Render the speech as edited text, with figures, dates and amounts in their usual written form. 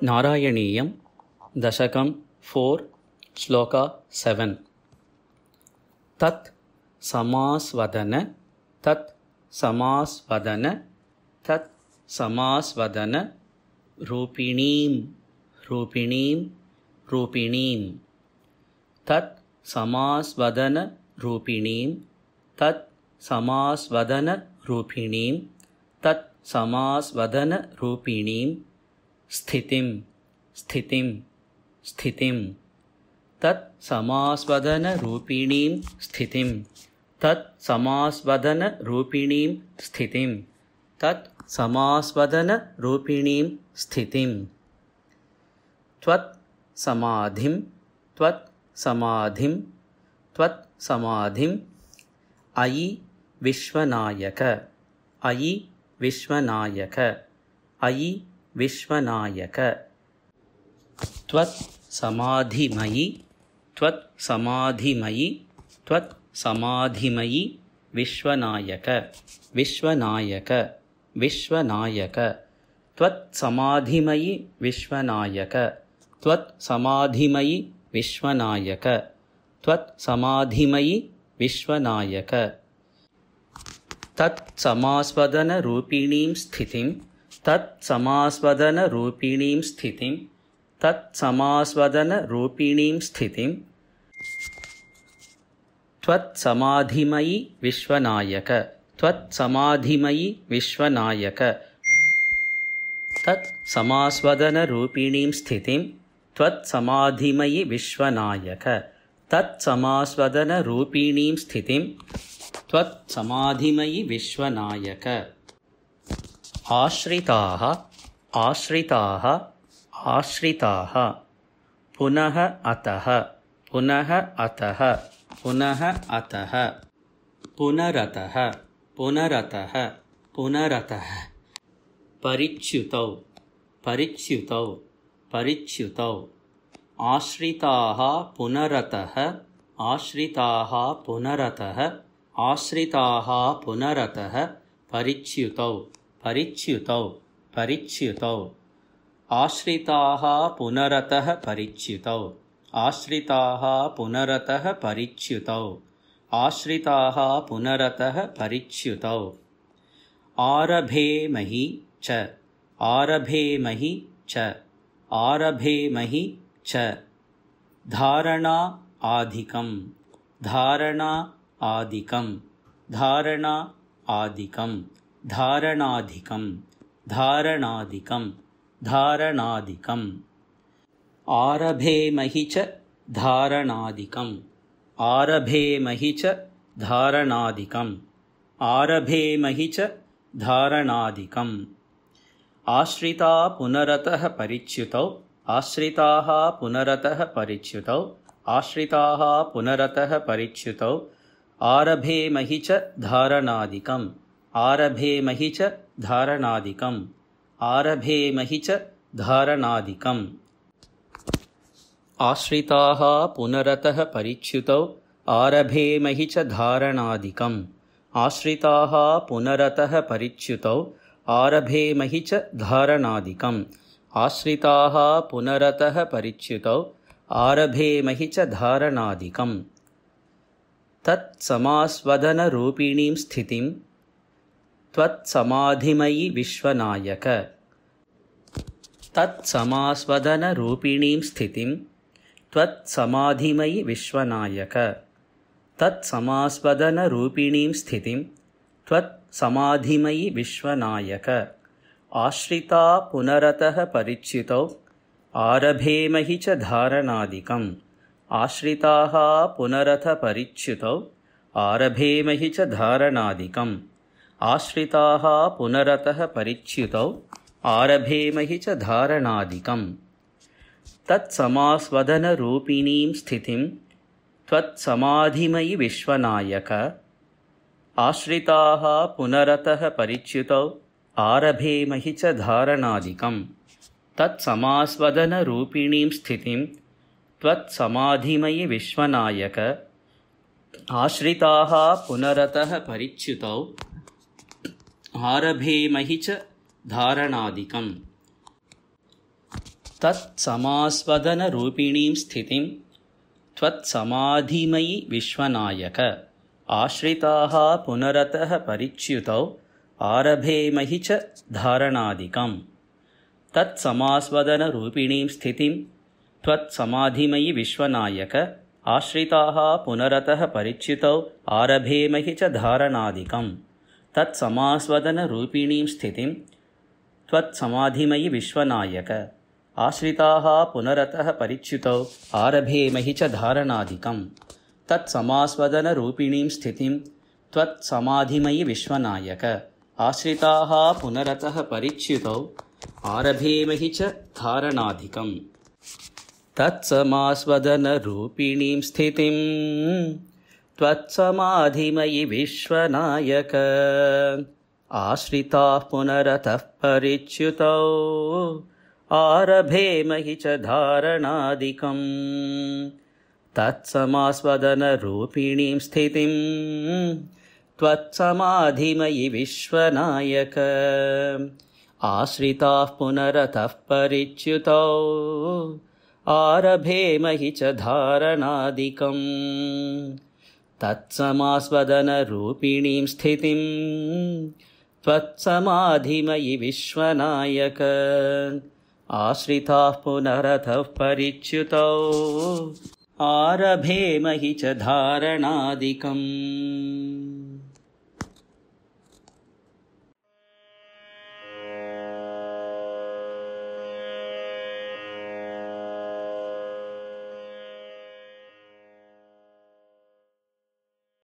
नारायणीयं दशकं 4 श्लोका 7 तत् समास्वदन तत् समास्वदन तत् समास्वदन रूपिणीं रूपिणीं रूपिणीं तत् समास्वदन रूपिणीं तत् समास्वदन रूपिणीं तत् समास्वदन रूपिणीं स्थितिं स्थितिं स्थितिं तत् समास्वदन रूपिणीं स्थितिं तत् समास्वदन रूपिणीं स्थितिं तत् समास्वदन रूपिणीं स्थितिं त्वत् समाधिं त्वत् समाधिं त्वत् समाधिं अयि विश्वनायक अयि विश्वनायक अयि विश्वनायक त्वत् समाधिमयि त्वत् समाधिमयि त्वत् समाधिमयि विश्वनायक विश्वनायक विश्वनायक त्वत् समाधिमयि विश्वनायक त्वत् समाधिमयि विश्वनायक त्वत् समाधिमयि विश्वनायक तत् समास्वदन रूपिणीं स्थितिं तत् समास्वदन रूपिणीं स्थितिं तत् समास्वदन रूपिणीं स्थितिं त्वत् समाधिमयि विश्वनायक त्वत् समाधिमयि विश्वनायक तत् समास्वदन रूपिणीं स्थितिं त्वत् समाधिमयि विश्वनायक तत् समास्वदन रूपिणीं स्थितिं त्वत् समाधिमयि विश्वनायक आश्रिताः आश्रिताः आश्रिताः पुनः अतः पुनः अतः पुनः अतः पुनरतः पुनरतः पुनरतः परिच्युतौ परिच्युतौ परिच्युतौ आश्रिताः पुनरतः आश्रिताः पुनरतः आश्रिताः पुनरतः परिच्युतौ परिच्युतौ परिच्युतौ आश्रिताः पुनरतः परिच्युतौ आश्रिताः पुनरतः परिच्युतौ आश्रिताः पुनरतः परिच्युतौ आरभेमहि च आरभेमहि च आरभेमहि च धारणा आधिकं धारणा आदिकं धारणा आदिकं धारणाधिकं धारणाधिकं धारणाधिकम् आरभेमहि च धारणाधिकम् आरभेमहि च धारणाधिकम् आरभेमहि च धारणाधिकम् आश्रिता पुनरतः परिच्युतौ आश्रिताः पुनरतः परिच्युतौ आश्रिताः पुनरतः परिच्युतौ आरभेमहि च धारणाधिकम् आरभेमहि च धारणाधिकम् आरभेमहि च धारणाधिकम् आश्रिताः पुनरतः परिच्युतौ आरभेमहि च धारणाधिकम् आश्रिताः पुनरतः परिच्युतौ आरभेमहि च धारणाधिकम् आश्रिताः पुनरतः परिच्युतौ आरभेमहि च धारणाधिकम् तत् समास्वदन रूपिणीं स्थितिं त्वत् समाधिमयि विश्वनायक तत् समास्वदन रूपिणीं स्थितिं त्वत् समाधिमयि विश्वनायक तत् समास्वदन रूपिणीं स्थितिं त्वत् समाधिमयि विश्वनायक आश्रिता पुनरतः परिच्युतौ आरभेमहि च धारणाधिकम् आश्रिताः पुनरतः परिच्युतौ आरभेमहि च धारणाधिकम् आश्रिताः पुनरतः परिच्युतौ आरभेमहि च धारणाधिकम् तत् समास्वदन रूपिणीं स्थितिं त्वत् समाधिमयि विश्वनायक आश्रिताः पुनरतः परिच्युतौ आरभेमहि च धारणाधिकम् तत् समास्वदन रूपिणीं स्थितिं त्वत् समाधिमयि विश्वनायक आश्रिताः पुनरतः परिच्युतौ आरभेमहि च धारणादिकम् तत्समास्वदनरूपिणीं स्थितिं त्वत्समाधिमयि विश्वनायक आश्रिताः पुनरतः परिच्युतौ आरभेमहि च धारणादिकम् तत्समास्वदनरूपिणीं स्थितिं त्वत्समाधिमयि विश्वनायक आश्रिताः पुनरतः परिच्युतौ आरभेमहि च धारणादिकम् तत्समास्वदनरूपिणीं स्थितिं त्वत्समाधिमयि विश्वनायक आश्रिताः पुनरतः परिच्युतौ आरभेमहि च धारणादिकम् तत्समास्वदनरूपिणीं स्थितिं त्वत्समाधिमयि विश्वनायक आश्रिताः पुनरतः परिच्युतौ आरभेमहि च धारणादिकम् तत्समास्वदनरूपिणीं स्थितिं त्वत्समाधिमयि विश्वनायक आश्रिताः पुनरतः परिच्युतौ आरभेमहि च धारणादिकम् तत्समास्वदनरूपिणीं स्थितिं त्वत्समाधिमयि विश्वनायक आश्रिताः पुनरतः परिच्युतौ आरभेमहि च धारणादिकम् तत्समास्वदनरूपिणीं स्थितिं त्वत्समाधिमयि विश्वनायक आश्रिताः पुनरतः परिच्युतौ आरभेमहि च धारणादिकम्।